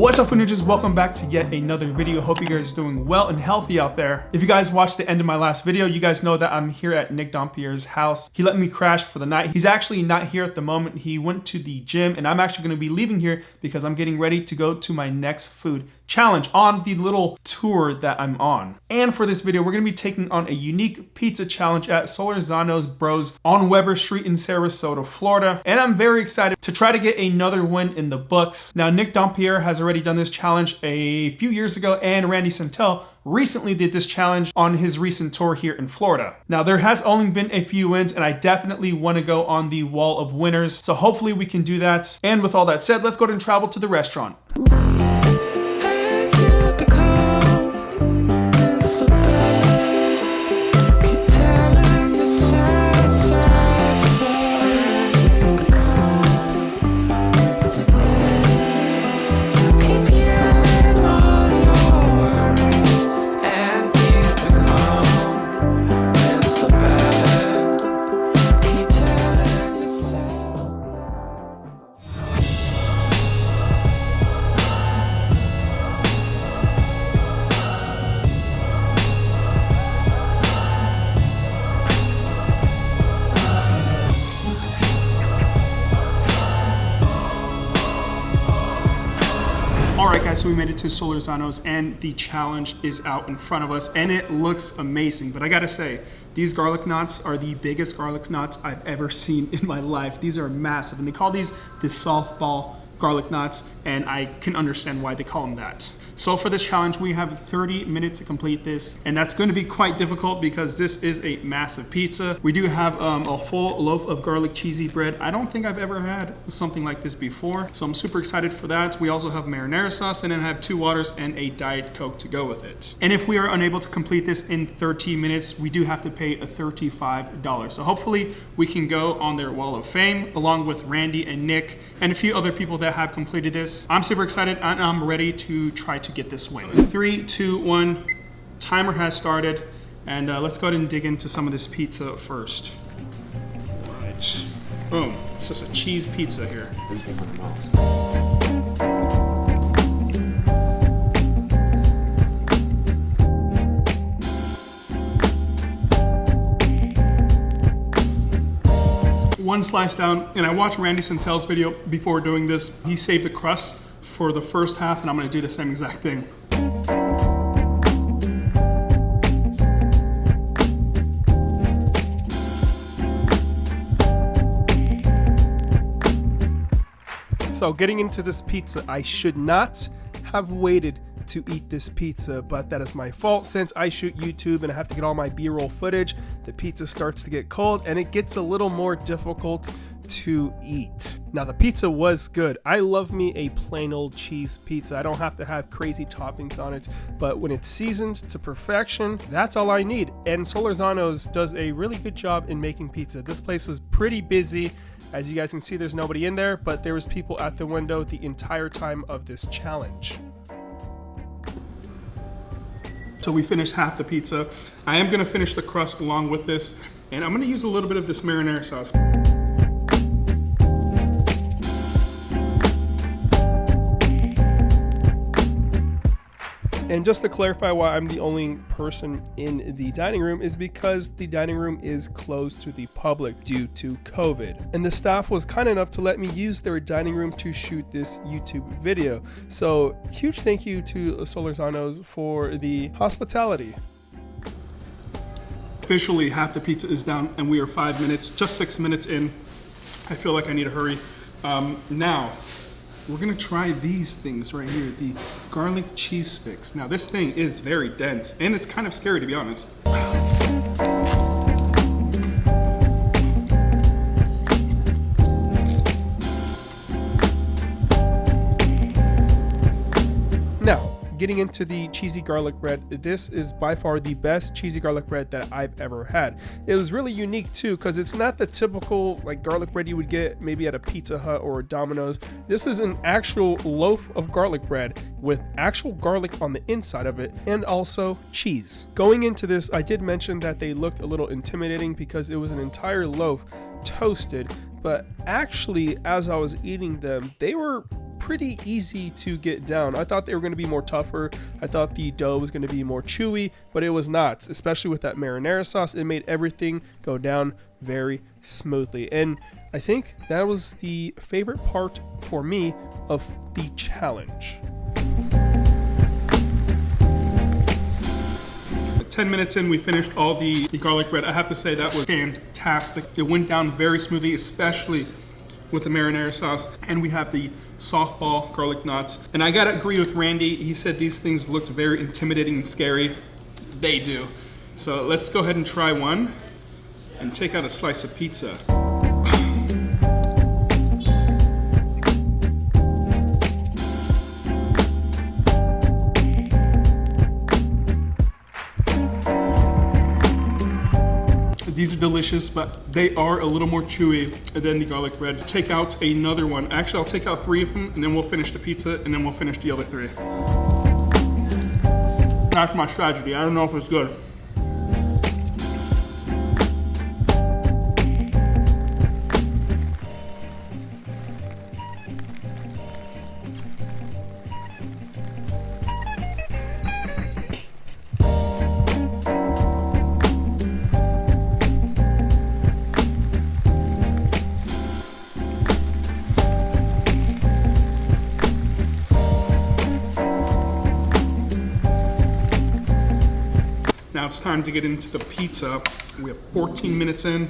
What's up, food ninjas? Welcome back to yet another video. Hope you guys are doing well and healthy out there. If you guys watched the end of my last video, you guys know that I'm here at Nick Dompierre's house. He let me crash for the night. He's actually not here at the moment. He went to the gym, and I'm actually going to be leaving here because I'm getting ready to go to my next food challenge on the little tour that I'm on. And for this video, we're going to be taking on a unique pizza challenge at Solorzano's Bros on Weber Street in Sarasota, Florida. And I'm very excited to try to get another win in the books. Now, Nick Dompierre has already done this challenge a few years ago, and Randy Santel recently did this challenge on his recent tour here in Florida. Now, there has only been a few wins, and I definitely want to go on the wall of winners. So hopefully we can do that. And with all that said, let's go ahead and travel to the restaurant. Alright guys, so we made it to Solorzano's and the challenge is out in front of us and it looks amazing. But I gotta say, these garlic knots are the biggest garlic knots I've ever seen in my life. These are massive, and they call these the softball garlic knots, and I can understand why they call them that. So for this challenge, we have 30 minutes to complete this, and that's going to be quite difficult because this is a massive pizza. We do have a full loaf of garlic cheesy bread. I don't think I've ever had something like this before, so I'm super excited for that. We also have marinara sauce, and then I have 2 waters and a Diet Coke to go with it. And if we are unable to complete this in 30 minutes, we do have to pay a $35. So hopefully we can go on their wall of fame along with Randy and Nick and a few other people that have completed this. I'm super excited and I'm ready to try to get this win. 3, 2, 1, timer has started, and let's go ahead and dig into some of this pizza first. All right, boom, it's just a cheese pizza here. One slice down, and I watched Randy Santel's video before doing this. He saved the crust for the first half, and I'm gonna do the same exact thing. So getting into this pizza, I should not have waited to eat this pizza, but that is my fault. Since I shoot YouTube and I have to get all my B-roll footage, the pizza starts to get cold and it gets a little more difficult to eat. Now, the pizza was good. I love me a plain old cheese pizza. I don't have to have crazy toppings on it, but when it's seasoned to perfection, that's all I need. And Solorzano's does a really good job in making pizza. This place was pretty busy. As you guys can see, there's nobody in there, but there was people at the window the entire time of this challenge. So we finished half the pizza. I am gonna finish the crust along with this, and I'm gonna use a little bit of this marinara sauce. And just to clarify why I'm the only person in the dining room is because the dining room is closed to the public due to COVID. And the staff was kind enough to let me use their dining room to shoot this YouTube video. So huge thank you to Solorzano's for the hospitality. Officially, half the pizza is down and we are 5 minutes, just 6 minutes in. I feel like I need to hurry. Now, we're gonna try these things right here, the garlic cheese sticks. Now this thing is very dense and it's kind of scary, to be honest. Now, getting into the cheesy garlic bread, this is by far the best cheesy garlic bread that I've ever had. It was really unique too, because it's not the typical like garlic bread you would get maybe at a Pizza Hut or a Domino's. This is an actual loaf of garlic bread with actual garlic on the inside of it and also cheese. Going into this, I did mention that they looked a little intimidating because it was an entire loaf toasted, but actually as I was eating them, they were pretty easy to get down. I thought they were going to be more tougher. I thought the dough was going to be more chewy, but it was not. Especially with that marinara sauce, it made everything go down very smoothly. And I think that was the favorite part for me of the challenge. 10 minutes in, we finished all the garlic bread. I have to say that was fantastic. It went down very smoothly, especially with the marinara sauce. And we have the softball garlic knots. And I gotta agree with Randy. He said these things looked very intimidating and scary. They do. So let's go ahead and try one and take out a slice of pizza. These are delicious, but they are a little more chewy than the garlic bread. Take out another one. Actually, I'll take out 3 of them, and then we'll finish the pizza, and then we'll finish the other 3. That's my strategy. I don't know if it's good. Now it's time to get into the pizza. We have 14 minutes in.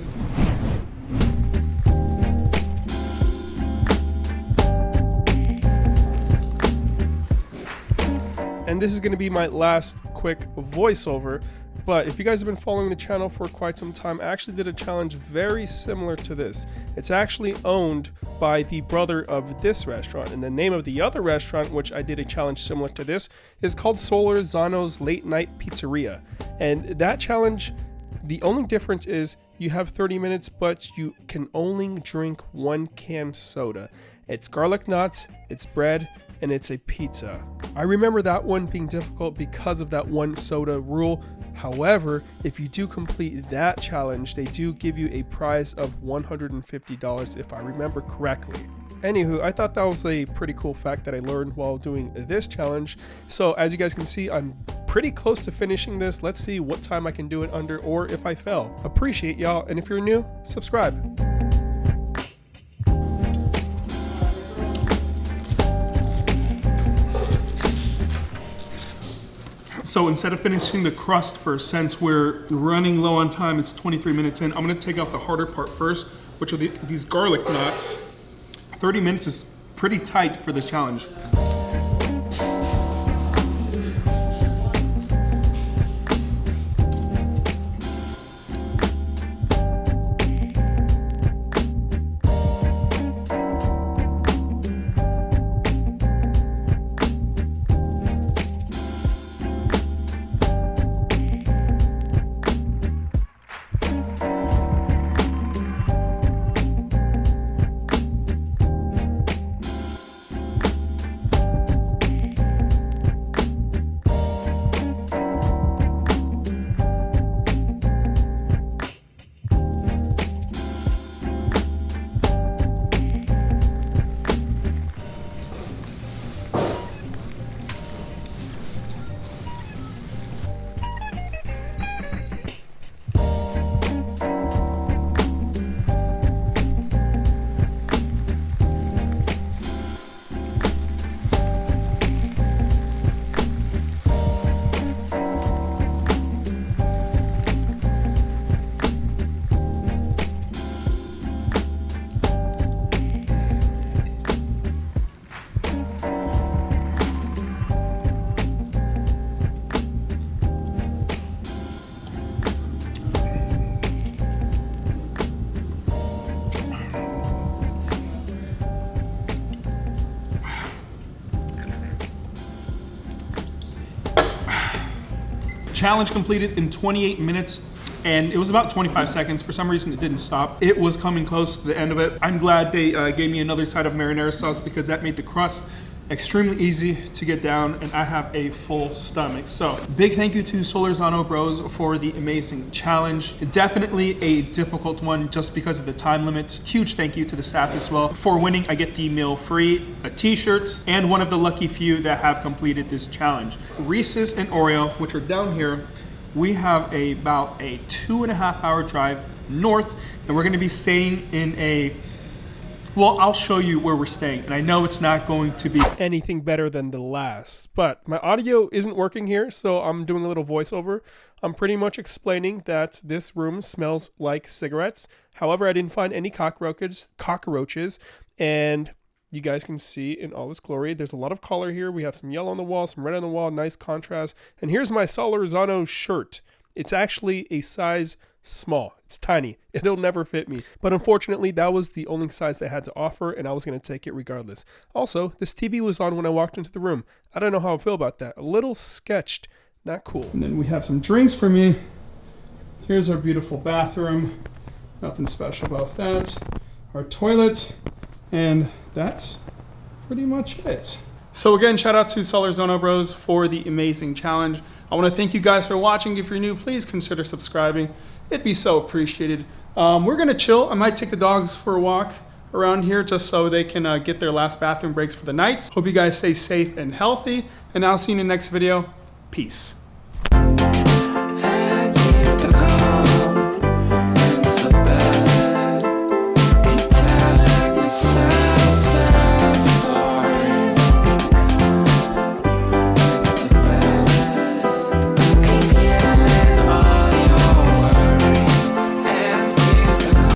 And this is going to be my last quick voiceover. But if you guys have been following the channel for quite some time, I actually did a challenge very similar to this. It's actually owned by the brother of this restaurant, and the name of the other restaurant, which I did a challenge similar to this, is called Solorzano's Late Night Pizzeria. And that challenge, the only difference is you have 30 minutes, but you can only drink 1 can soda. It's garlic knots, it's bread, and it's a pizza. I remember that one being difficult because of that 1 soda rule. However, if you do complete that challenge, they do give you a prize of $150 if I remember correctly. Anywho, I thought that was a pretty cool fact that I learned while doing this challenge. So as you guys can see, I'm pretty close to finishing this. Let's see what time I can do it under or if I fail. Appreciate y'all, and if you're new, subscribe. So instead of finishing the crust first, since we're running low on time, it's 23 minutes in, I'm gonna take out the harder part first, which are these garlic knots. 30 minutes is pretty tight for this challenge. Challenge completed in 28 minutes, and it was about 25 seconds. For some reason, it didn't stop. It was coming close to the end of it. I'm glad they gave me another side of marinara sauce because that made the crust extremely easy to get down, and I have a full stomach. So big thank you to Solorzano Bros for the amazing challenge. Definitely a difficult one just because of the time limits. Huge thank you to the staff as well. For winning, I get the meal free, a t-shirt, and one of the lucky few that have completed this challenge. Reese's and Oreo, which are down here, we have about a 2.5 hour drive north, and we're gonna be staying in a, well, I'll show you where we're staying, and I know it's not going to be anything better than the last, but my audio isn't working here, so I'm doing a little voiceover. I'm pretty much explaining that this room smells like cigarettes. However, I didn't find any cockroaches, and you guys can see in all this glory, there's a lot of color here. We have some yellow on the wall, some red on the wall, nice contrast. And here's my Solorzano shirt. It's actually a size small. It's tiny. It'll never fit me. But unfortunately, that was the only size they had to offer, and I was going to take it regardless. Also, this TV was on when I walked into the room. I don't know how I feel about that. A little sketched. Not cool. And then we have some drinks for me. Here's our beautiful bathroom. Nothing special about that. Our toilet. And that's pretty much it. So again, shout out to Solorzano Bros for the amazing challenge. I want to thank you guys for watching. If you're new, please consider subscribing. It'd be so appreciated. We're gonna chill. I might take the dogs for a walk around here just so they can get their last bathroom breaks for the night. Hope you guys stay safe and healthy, and I'll see you in the next video. Peace.